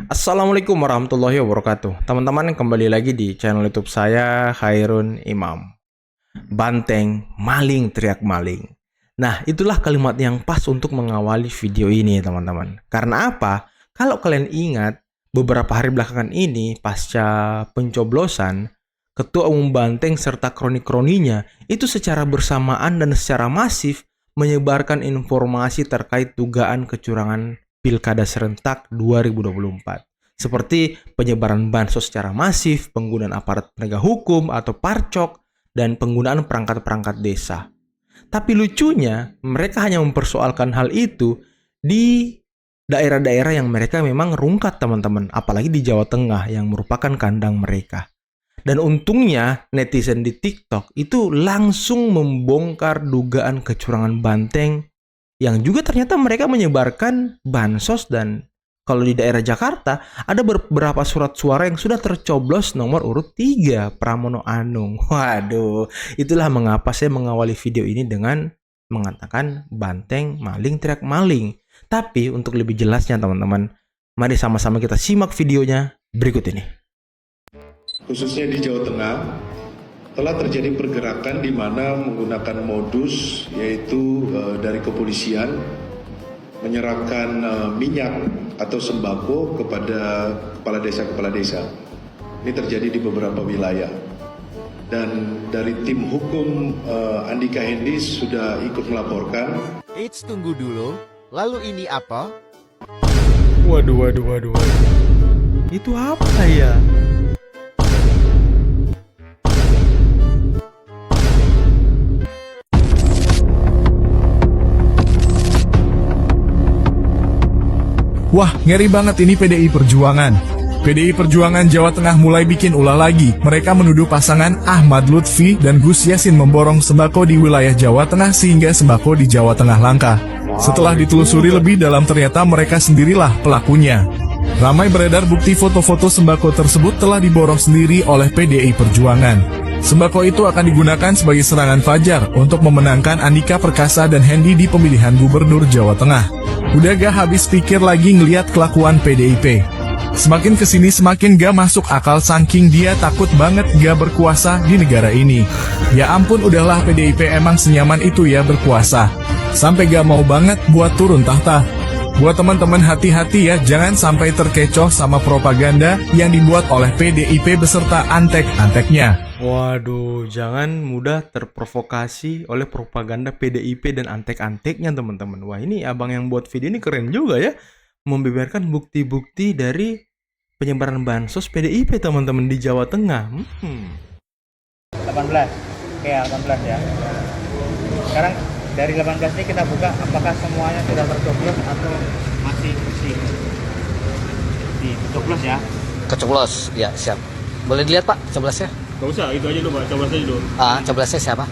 Assalamualaikum warahmatullahi wabarakatuh. Teman-teman kembali lagi di channel YouTube saya, Khairun Imam. Banteng, maling, teriak maling. Nah, itulah kalimat yang pas untuk mengawali video ini, teman-teman. Karena apa? Kalau kalian ingat, beberapa hari belakangan ini, pasca pencoblosan, Ketua Umum Banteng serta kroni-kroninya itu secara bersamaan dan secara masif menyebarkan informasi terkait dugaan kecurangan Pilkada serentak 2024. Seperti penyebaran bansos secara masif, penggunaan aparat penegak hukum atau parcok, dan penggunaan perangkat-perangkat desa. Tapi lucunya, mereka hanya mempersoalkan hal itu di daerah-daerah yang mereka memang rungkat, teman-teman. Apalagi di Jawa Tengah yang merupakan kandang mereka. Dan untungnya, netizen di TikTok itu langsung membongkar dugaan kecurangan Banteng yang juga ternyata mereka menyebarkan bansos. Dan kalau di daerah Jakarta ada beberapa surat suara yang sudah tercoblos nomor urut 3 Pramono Anung. Waduh, itulah mengapa saya mengawali video ini dengan mengatakan Banteng, maling, teriak maling. Tapi untuk lebih jelasnya teman-teman, mari sama-sama kita simak videonya berikut ini. Khususnya di Jawa Tengah, telah terjadi pergerakan di mana menggunakan modus yaitu dari kepolisian menyerahkan minyak atau sembako kepada kepala desa. Ini terjadi di beberapa wilayah. Dan dari tim hukum Andika Hendis sudah ikut melaporkan. Eits, tunggu dulu. Lalu ini apa? Waduh. Itu apa ya? Wah, ngeri banget ini PDI Perjuangan. PDI Perjuangan Jawa Tengah mulai bikin ulah lagi. Mereka menuduh pasangan Ahmad Lutfi dan Gus Yassin memborong sembako di wilayah Jawa Tengah sehingga sembako di Jawa Tengah langka. Setelah ditelusuri lebih dalam ternyata mereka sendirilah pelakunya. Ramai beredar bukti foto-foto sembako tersebut telah diborong sendiri oleh PDI Perjuangan. Sembako itu akan digunakan sebagai serangan fajar untuk memenangkan Andika Perkasa dan Hendi di pemilihan gubernur Jawa Tengah. Udah gak habis pikir lagi ngeliat kelakuan PDIP. Semakin kesini semakin gak masuk akal saking dia takut banget gak berkuasa di negara ini. Ya ampun, udahlah PDIP emang senyaman itu ya berkuasa. Sampai gak mau banget buat turun tahta. Buat teman-teman hati-hati ya, jangan sampai terkecoh sama propaganda yang dibuat oleh PDIP beserta antek-anteknya. Waduh, jangan mudah terprovokasi oleh propaganda PDIP dan antek-anteknya, teman-teman. Wah, ini abang yang buat video ini keren juga ya. Membeberkan bukti-bukti dari penyebaran bansos PDIP, teman-teman, di Jawa Tengah. 18, oke 18 ya. Sekarang dari 18 ini kita buka apakah semuanya sudah tercoblos atau masih bersih. Dicoblos ya. Kecoblos, ya siap. Boleh dilihat Pak, coblosnya? Gak usah, itu aja dulu Pak, coblos aja dulu. Coblosnya siapa?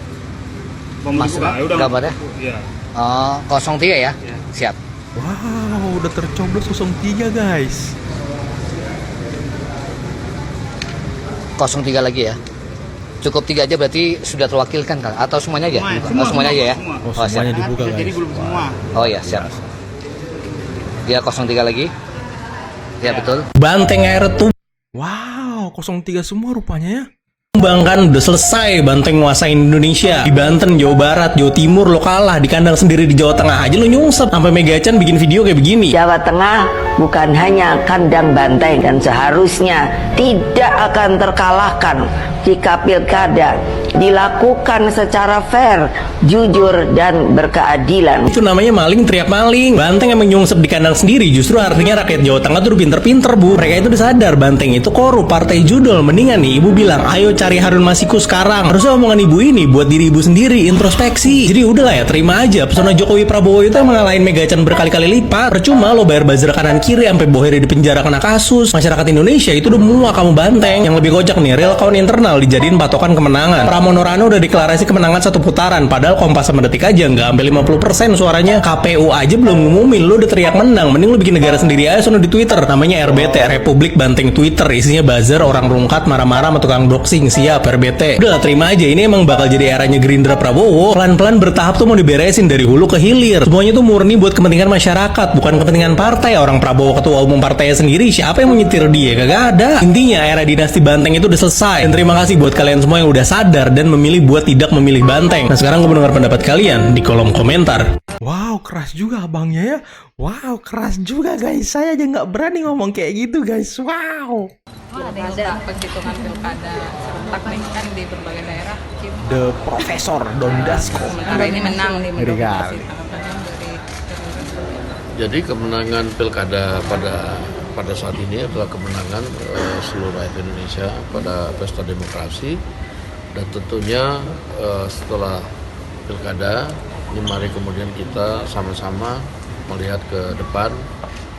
Mas, gambarnya? Iya. 03 ya? Siap. Wow, udah tercoblos 03 guys. 03 lagi ya? Cukup 3 aja berarti sudah terwakilkan kan? Atau semuanya aja? Semuanya aja ya? Oh, semuanya dibuka guys. Jadi belum semua. Oh ya, siap. Ya 03 lagi. Ya betul. Banteng air tuh Wow, 03 semua rupanya ya. Bangkan udah selesai Banteng nguasain Indonesia. Di Banten, Jawa Barat, Jawa Timur lo kalah. Di kandang sendiri di Jawa Tengah aja lo nyungsep. Sampai Megachan bikin video kayak begini. Jawa Tengah bukan hanya kandang Banteng dan seharusnya tidak akan terkalahkan jika pilkada dilakukan secara fair, jujur, dan berkeadilan. Itu namanya maling teriak maling. Banteng emang nyungsep di kandang sendiri. Justru artinya rakyat Jawa Tengah tuh udah pinter-pinter bu. Mereka itu udah sadar Banteng itu korup, partai judul. Mendingan nih ibu bilang ayo cari Harun Masiku sekarang. Harusnya omongan ibu ini buat diri ibu sendiri, introspeksi. Jadi udahlah ya, terima aja. Pesona Jokowi Prabowo itu yang mengalahin Megachan berkali-kali lipat. Percuma lo bayar buzzer kanan kiri sampai boheri di penjara kena kasus. Masyarakat Indonesia itu udah muak kamu Banteng. Yang lebih kocak nih, real count internal dijadiin patokan kemenangan. Pramono Rano udah deklarasi kemenangan 1 putaran, padahal Kompas sama Detik aja nggak sampai 50% suaranya. KPU aja belum ngumumin, lo udah teriak menang. Mending lo bikin negara sendiri aja sono di Twitter. Namanya RBT, Republik Banteng Twitter. Isinya buzzer, orang rungkat, marah-marah sama tukang doxing. maling, siap RBT. Udahlah terima aja, ini emang bakal jadi eranya Gerindra Prabowo. Pelan-pelan bertahap tuh mau diberesin dari hulu ke hilir. Semuanya tuh murni buat kepentingan masyarakat, bukan kepentingan partai. Orang Prabowo ketua umum partainya sendiri, siapa yang mau nyetir dia? Kagak ada. Intinya era dinasti Banteng itu udah selesai. Dan terima kasih buat kalian semua yang udah sadar dan memilih buat tidak memilih Banteng. Nah sekarang gue mendengar pendapat kalian di kolom komentar. Wow, keras juga abangnya ya. Wow, keras juga guys. Saya aja nggak berani ngomong kayak gitu guys. Wow. Ada yang suka penghitungan pilkada serentak nih kan di berbagai daerah. The Profesor Don Dasko. Sementara ini menang nih Ngeri. Jadi kemenangan pilkada pada saat ini adalah kemenangan seluruh rakyat Indonesia pada pesta demokrasi, dan tentunya setelah pilkada ini mari kemudian kita sama-sama melihat ke depan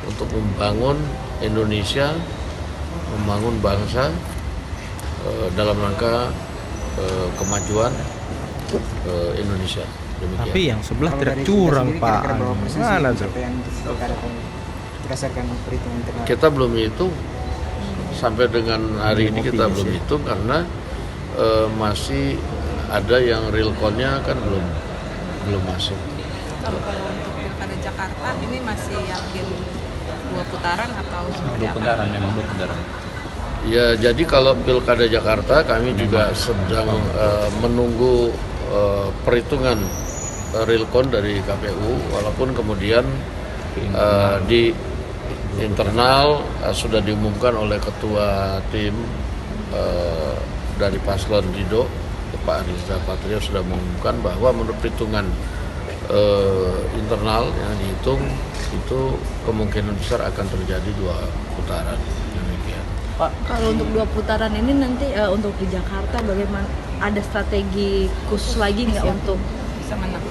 untuk membangun Indonesia, membangun bangsa dalam rangka kemajuan Indonesia. Demikian. Tapi yang sebelah tidak curang Pak. Mana tuh? Kita belum hitung sampai dengan hari ini, kita belum hitung karena masih ada yang real count-nya kan belum masuk. Kalau untuk pilkada Jakarta ini masih yakin 2 putaran atau seperti apa? Memang 2 putaran. Ya, jadi kalau pilkada Jakarta kami juga sedang menunggu perhitungan real count dari KPU, walaupun kemudian di internal sudah diumumkan oleh ketua tim dari paslon Ridho, Pak Riza Patria sudah mengumumkan bahwa menurut perhitungan internal yang dihitung itu kemungkinan besar akan terjadi 2 putaran. Demikian. Pak, kalau untuk 2 putaran ini nanti untuk di Jakarta bagaimana? Ada strategi khusus lagi nggak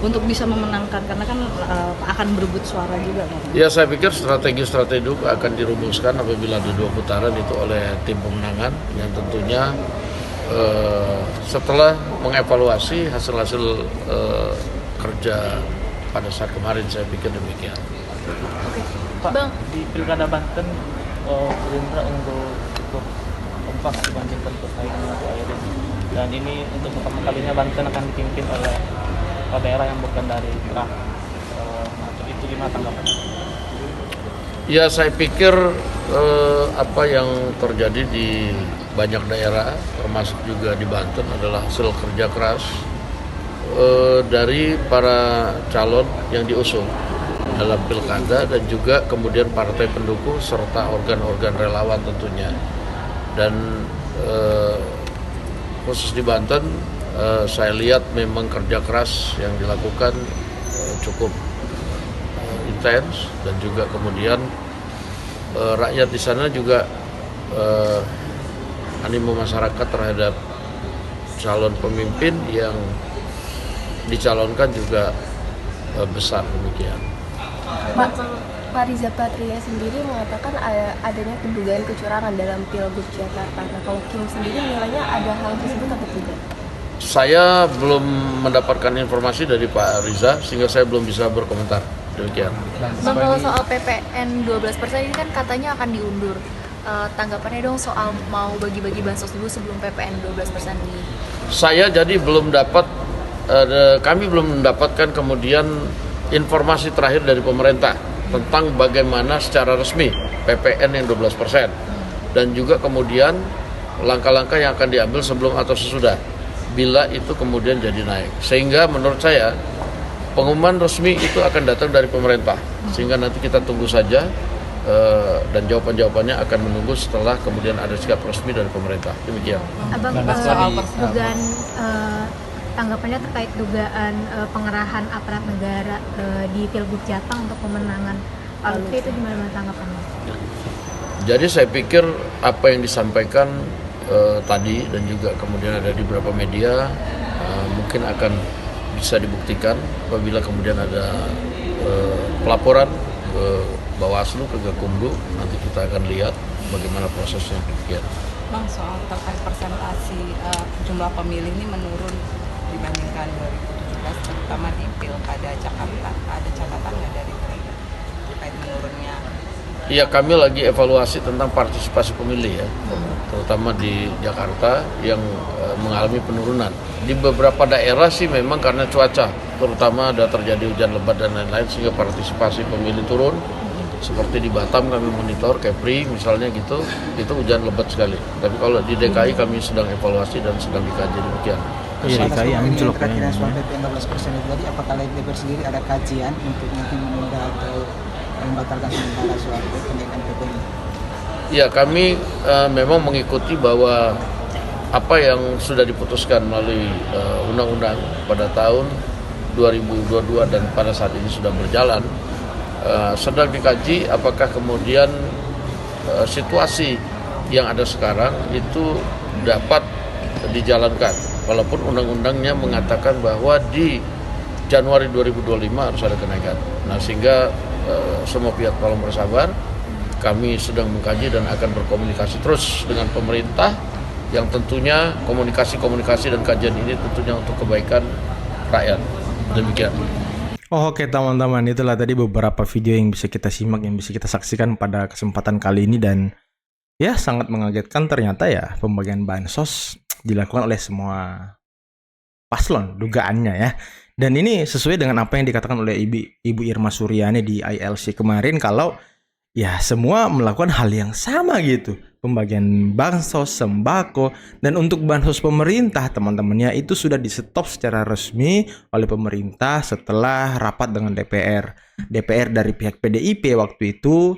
untuk bisa memenangkan, karena kan akan berebut suara juga kan? Ya, saya pikir strategi-strategi itu akan dirumuskan apabila ada 2 putaran itu oleh tim pemenangan yang tentunya setelah mengevaluasi hasil-hasil kerja pada saat kemarin, saya pikir demikian. Oke, Pak, Bang, di Pilkada Banten Gerindra untuk kompak dibandingkan persaingan untuk akhir ini. Dan ini untuk pertama kalinya Banten akan dipimpin oleh kepala daerah yang bukan dari daerah. Itu gimana tanggapannya? Ya, saya pikir apa yang terjadi di banyak daerah, termasuk juga di Banten, adalah hasil kerja keras dari para calon yang diusung dalam pilkada dan juga kemudian partai pendukung serta organ-organ relawan tentunya. Dan khusus di Banten saya lihat memang kerja keras yang dilakukan cukup intens, dan juga kemudian rakyat di sana juga animo masyarakat terhadap calon pemimpin yang dicalonkan juga besar, demikian. Pak Riza Patria sendiri mengatakan adanya kedugaan kecurangan dalam Pilgub Jakarta. Nah, kalau Kim sendiri nilainya ada hal tersebut atau tidak? Saya belum mendapatkan informasi dari Pak Riza sehingga saya belum bisa berkomentar. Demikian. Bang, kalau soal PPN 12% ini kan katanya akan diundur. Tanggapannya dong soal mau bagi-bagi bansos dulu sebelum PPN 12% ini. Saya jadi belum dapat, kami belum mendapatkan kemudian informasi terakhir dari pemerintah tentang bagaimana secara resmi PPN yang 12% dan juga kemudian langkah-langkah yang akan diambil sebelum atau sesudah bila itu kemudian jadi naik. Sehingga menurut saya pengumuman resmi itu akan datang dari pemerintah, sehingga nanti kita tunggu saja dan jawaban-jawabannya akan menunggu setelah kemudian ada sikap resmi dari pemerintah. Demikian. Abang, dugaan tanggapannya terkait dugaan pengerahan aparat negara di Pilgub Jateng untuk pemenangan Pak Lutfi, itu gimana tanggapannya? Jadi saya pikir apa yang disampaikan tadi dan juga kemudian ada di beberapa media mungkin akan bisa dibuktikan apabila kemudian ada pelaporan ke Bawaslu, ke Gakumdu, nanti kita akan lihat bagaimana prosesnya. Ya. Bang, soal terkait persentasi jumlah pemilih ini menurun dibandingkan 2017, terutama di Pilkada Jakarta, ada catatan nggak dari Gerindra terkait menurunnya Ya, kami lagi evaluasi tentang partisipasi pemilih ya, terutama di Jakarta yang mengalami penurunan. Di beberapa daerah sih memang karena cuaca, terutama ada terjadi hujan lebat dan lain-lain sehingga partisipasi pemilih turun. Seperti di Batam kami monitor, Kepri misalnya gitu, itu hujan lebat sekali. Tapi kalau di DKI kami sedang evaluasi dan sedang dikaji demikian. Iya, DKI anjlok kira-kira kayaknya. soal PP 16% itu tadi, apakah DPR sendiri ada kajian untuk nanti menunda atau membatalkan sementara soal kenaikan PP ini? Ya, kami memang mengikuti bahwa apa yang sudah diputuskan melalui undang-undang pada tahun 2022 dan pada saat ini sudah berjalan, sedang dikaji apakah kemudian situasi yang ada sekarang itu dapat dijalankan. Walaupun undang-undangnya mengatakan bahwa di Januari 2025 harus ada kenaikan. Nah, sehingga semua pihak tolong bersabar. Kami sedang mengkaji dan akan berkomunikasi terus dengan pemerintah yang tentunya komunikasi dan kajian ini tentunya untuk kebaikan rakyat. Demikian. Oke teman-teman, itulah tadi beberapa video yang bisa kita simak, yang bisa kita saksikan pada kesempatan kali ini. Dan ya sangat mengagetkan, ternyata ya pembagian bansos dilakukan oleh semua paslon dugaannya ya. Dan ini sesuai dengan apa yang dikatakan oleh Ibu Irma Suryani di ILC kemarin, kalau ya semua melakukan hal yang sama gitu. Pembagian bansos, sembako, dan untuk bansos pemerintah teman-temannya itu sudah di-stop secara resmi oleh pemerintah setelah rapat dengan DPR. DPR dari pihak PDIP waktu itu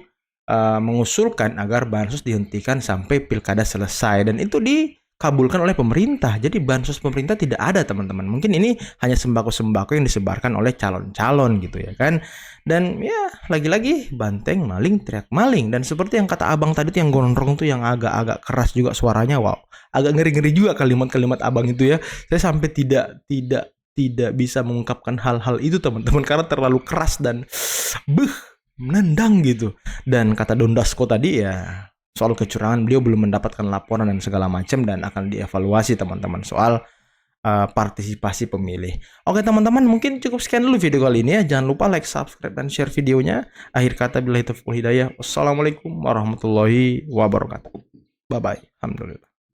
mengusulkan agar bansos dihentikan sampai pilkada selesai, dan itu dikabulkan oleh pemerintah. Jadi bansos pemerintah tidak ada teman-teman. Mungkin ini hanya sembako-sembako yang disebarkan oleh calon-calon gitu ya kan. Dan ya lagi-lagi banteng maling teriak maling. Dan seperti yang kata abang tadi tuh, yang gondrong tuh, yang agak-agak keras juga suaranya, wow, agak ngeri-ngeri juga kalimat-kalimat abang itu ya. Saya sampai tidak bisa mengungkapkan hal-hal itu teman-teman, karena terlalu keras dan menendang gitu. Dan kata Don Dasko tadi ya, soal kecurangan beliau belum mendapatkan laporan dan segala macam, dan akan dievaluasi teman-teman soal partisipasi pemilih. Oke teman-teman, mungkin cukup sekian dulu video kali ini ya. Jangan lupa like, subscribe, dan share videonya. Akhir kata billahi taufiq wal hidayah. Wassalamualaikum warahmatullahi wabarakatuh. Bye bye. Alhamdulillah.